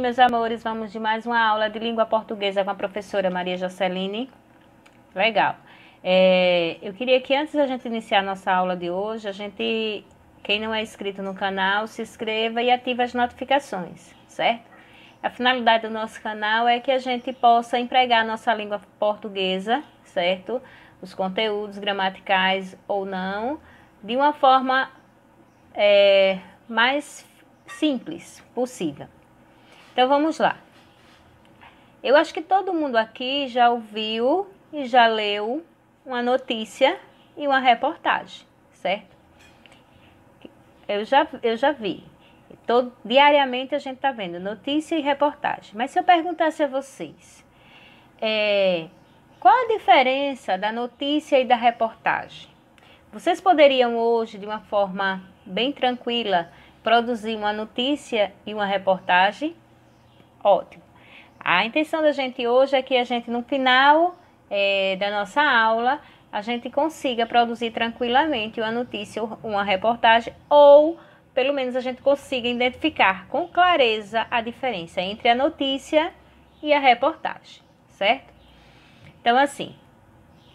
meus amores, vamos de mais uma aula de língua portuguesa com a professora Maria Joceline. Legal. Eu queria que antes da gente iniciar a nossa aula de hoje, quem não é inscrito no canal, se inscreva e ative as notificações, certo? A finalidade do nosso canal é que a gente possa empregar a nossa língua portuguesa, certo? Os conteúdos gramaticais ou não, de uma forma mais simples possível. Então vamos lá. Eu acho que todo mundo aqui já ouviu e já leu uma notícia e uma reportagem, certo? Eu já vi. Diariamente a gente está vendo notícia e reportagem. Mas se eu perguntasse a vocês, qual a diferença da notícia e da reportagem? Vocês poderiam hoje, de uma forma bem tranquila, produzir uma notícia e uma reportagem? Ótimo. A intenção da gente hoje é que a gente, no final da nossa aula, a gente consiga produzir tranquilamente uma notícia ou uma reportagem, ou pelo menos a gente consiga identificar com clareza a diferença entre a notícia e a reportagem, certo? Então, assim,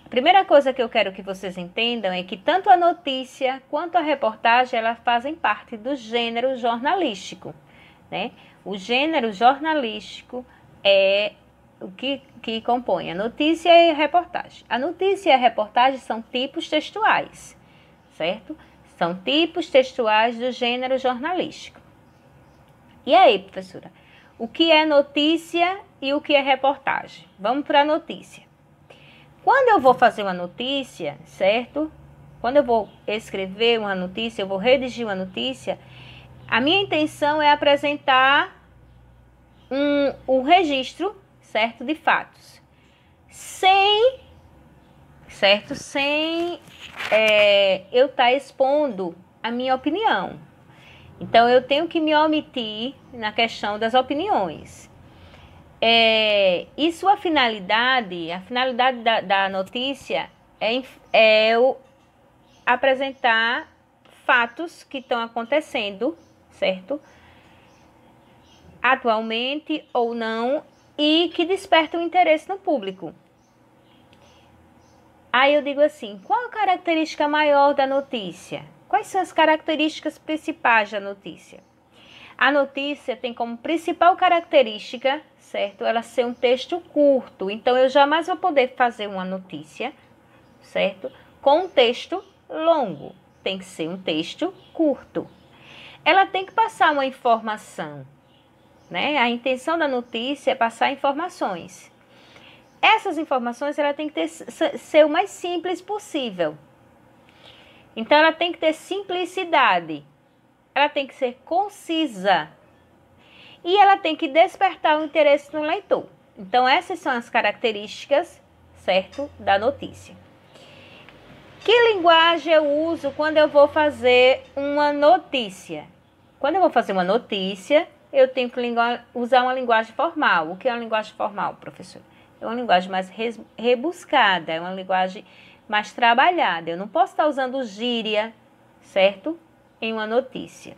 a primeira coisa que eu quero que vocês entendam é que tanto a notícia quanto a reportagem, elas fazem parte do gênero jornalístico, né? O gênero jornalístico é o que compõe a notícia e a reportagem. A notícia e a reportagem são tipos textuais, certo? São tipos textuais do gênero jornalístico. E aí, professora, o que é notícia e o que é reportagem? Vamos para a notícia. Quando eu vou fazer uma notícia, certo? Quando eu vou escrever uma notícia, eu vou redigir uma notícia, a minha intenção é apresentar um registro, certo, de fatos, sem eu estar expondo a minha opinião. Então, eu tenho que me omitir na questão das opiniões. E sua finalidade, a finalidade da notícia é eu apresentar fatos que estão acontecendo, certo? Atualmente ou não, e que despertam interesse no público. Aí eu digo assim, qual a característica maior da notícia? Quais são as características principais da notícia? A notícia tem como principal característica, certo? Ela ser um texto curto. Então, eu jamais vou poder fazer uma notícia, certo? Com um texto longo. Tem que ser um texto curto. Ela tem que passar uma informação, né? A intenção da notícia é passar informações. Essas informações ela tem que ser o mais simples possível. Então, ela tem que ter simplicidade. Ela tem que ser concisa. E ela tem que despertar o interesse no leitor. Então, essas são as características, certo, da notícia. Que linguagem eu uso quando eu vou fazer uma notícia? Quando eu vou fazer uma notícia, eu tenho que usar uma linguagem formal. O que é uma linguagem formal, professor? É uma linguagem mais rebuscada, é uma linguagem mais trabalhada. Eu não posso estar usando gíria, certo? Em uma notícia.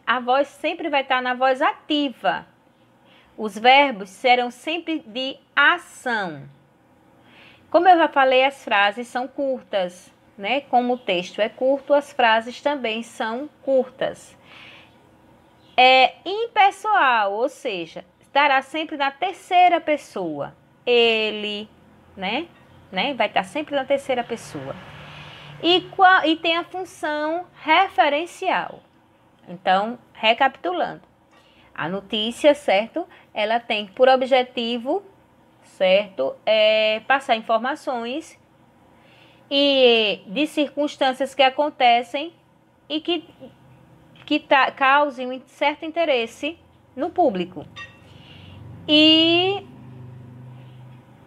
A voz sempre vai estar na voz ativa. Os verbos serão sempre de ação. Como eu já falei, as frases são curtas, né? Como o texto é curto, as frases também são curtas. É impessoal, ou seja, estará sempre na terceira pessoa. Ele, né? Vai estar sempre na terceira pessoa. E tem a função referencial. Então, recapitulando. A notícia, certo? Ela tem por objetivo, certo? Passar informações de circunstâncias que acontecem e que causem um certo interesse no público. E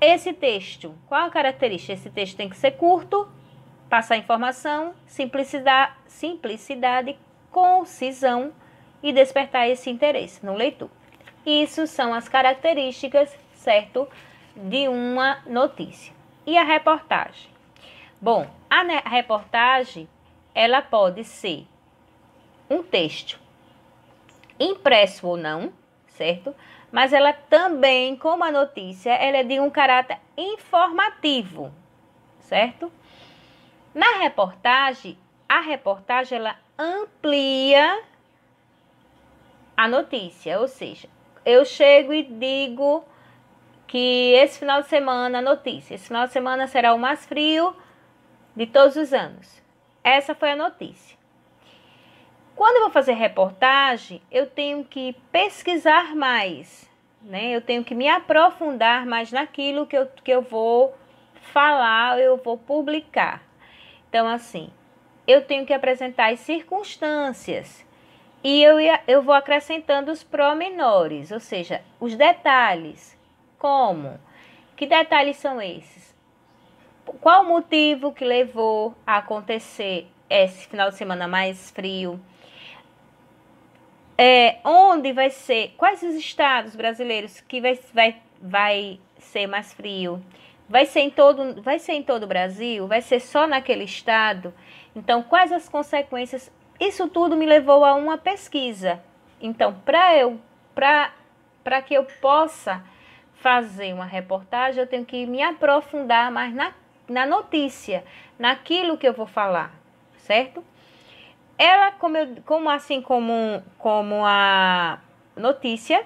esse texto, qual a característica? Esse texto tem que ser curto, passar informação, simplicidade, concisão e despertar esse interesse no leitor. Isso são as características, certo, de uma notícia. E a reportagem? Bom, a reportagem, ela pode ser um texto impresso ou não, certo? Mas ela também, como a notícia, ela é de um caráter informativo, certo? Na reportagem, a reportagem ela amplia a notícia, ou seja, eu chego e digo que esse final de semana, notícia, esse final de semana será o mais frio de todos os anos. Essa foi a notícia. Quando eu vou fazer reportagem, eu tenho que pesquisar mais, né? Eu tenho que me aprofundar mais naquilo que eu vou falar, eu vou publicar. Então, assim, eu tenho que apresentar as circunstâncias e eu vou acrescentando os pormenores, ou seja, os detalhes. Como? Que detalhes são esses? Qual o motivo que levou a acontecer esse final de semana mais frio? Onde vai ser? Quais os estados brasileiros que vai ser mais frio? Vai ser em todo o Brasil? Vai ser só naquele estado? Então, quais as consequências? Isso tudo me levou a uma pesquisa. Então, para que eu possa fazer uma reportagem, eu tenho que me aprofundar mais na notícia, naquilo que eu vou falar, certo? Ela, como a notícia,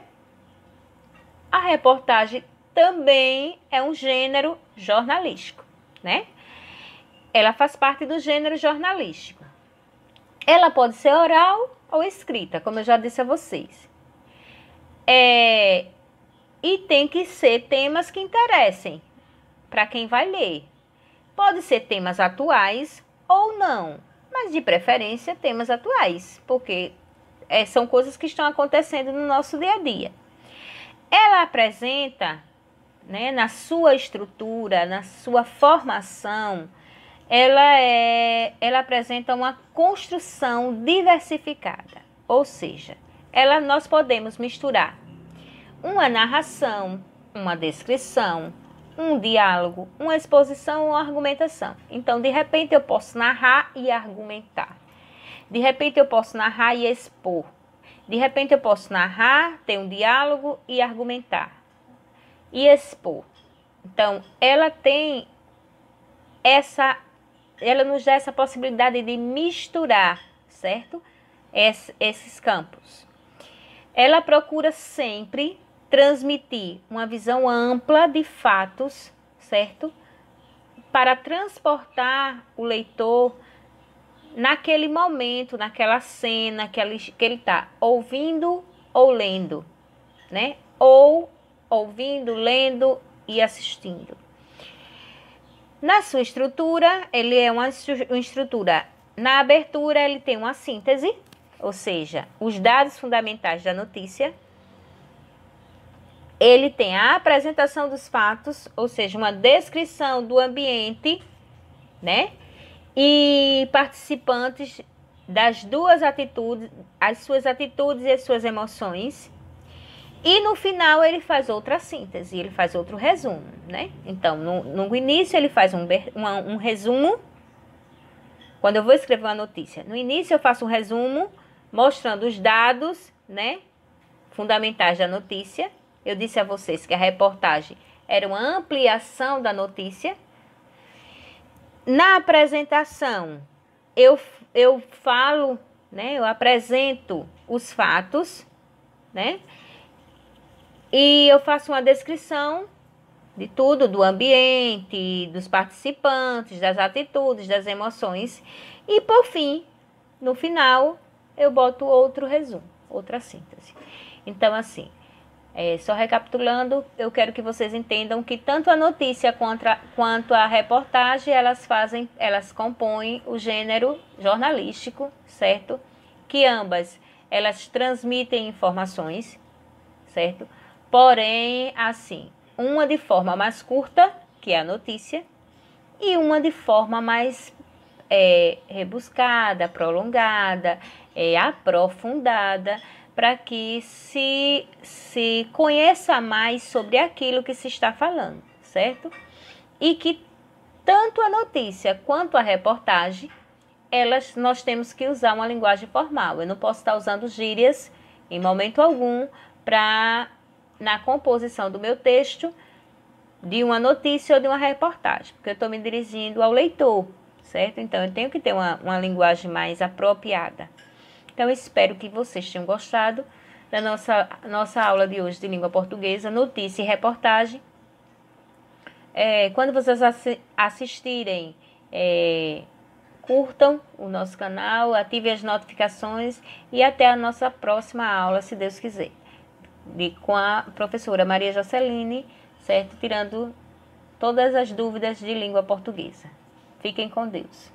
a reportagem também é um gênero jornalístico, né? Ela faz parte do gênero jornalístico. Ela pode ser oral ou escrita, como eu já disse a vocês. E tem que ser temas que interessem para quem vai ler. Pode ser temas atuais ou não, mas de preferência temas atuais, porque são coisas que estão acontecendo no nosso dia a dia. Ela apresenta, né, na sua estrutura, na sua formação, ela apresenta uma construção diversificada, ou seja, nós podemos misturar uma narração, uma descrição, um diálogo, uma exposição ou uma argumentação. Então, de repente, eu posso narrar e argumentar. De repente, eu posso narrar e expor. De repente, eu posso narrar, ter um diálogo e argumentar. E expor. Então, ela nos dá essa possibilidade de misturar, certo? Esses campos. Ela procura sempre transmitir uma visão ampla de fatos, certo? Para transportar o leitor naquele momento, naquela cena que ele está ouvindo ou lendo, né? Ou ouvindo, lendo e assistindo. Na sua estrutura, ele é uma estrutura. Na abertura, ele tem uma síntese, ou seja, os dados fundamentais da notícia. Ele tem a apresentação dos fatos, ou seja, uma descrição do ambiente, né? E participantes das duas atitudes, as suas atitudes e as suas emoções. E no final ele faz outra síntese, ele faz outro resumo, né? Então, no início ele faz um resumo. Quando eu vou escrever uma notícia, no início eu faço um resumo mostrando os dados, né, fundamentais da notícia. Eu disse a vocês que a reportagem era uma ampliação da notícia. Na apresentação, eu falo, né, eu apresento os fatos, né, e eu faço uma descrição de tudo, do ambiente, dos participantes, das atitudes, das emoções. E, por fim, no final, eu boto outro resumo, outra síntese. Então, assim, só recapitulando, eu quero que vocês entendam que tanto a notícia quanto a reportagem, elas compõem o gênero jornalístico, certo? Que ambas, elas transmitem informações, certo? Porém, assim, uma de forma mais curta, que é a notícia, e uma de forma mais rebuscada, prolongada, aprofundada, para que se conheça mais sobre aquilo que se está falando, certo? E que tanto a notícia quanto a reportagem, nós temos que usar uma linguagem formal. Eu não posso estar usando gírias em momento algum, na composição do meu texto, de uma notícia ou de uma reportagem, porque eu estou me dirigindo ao leitor, certo? Então, eu tenho que ter uma linguagem mais apropriada. Então, eu espero que vocês tenham gostado da nossa aula de hoje de língua portuguesa, notícia e reportagem. Quando vocês assistirem, curtam o nosso canal, ativem as notificações e até a nossa próxima aula, se Deus quiser, com a professora Maria Joceline, certo? Tirando todas as dúvidas de língua portuguesa. Fiquem com Deus.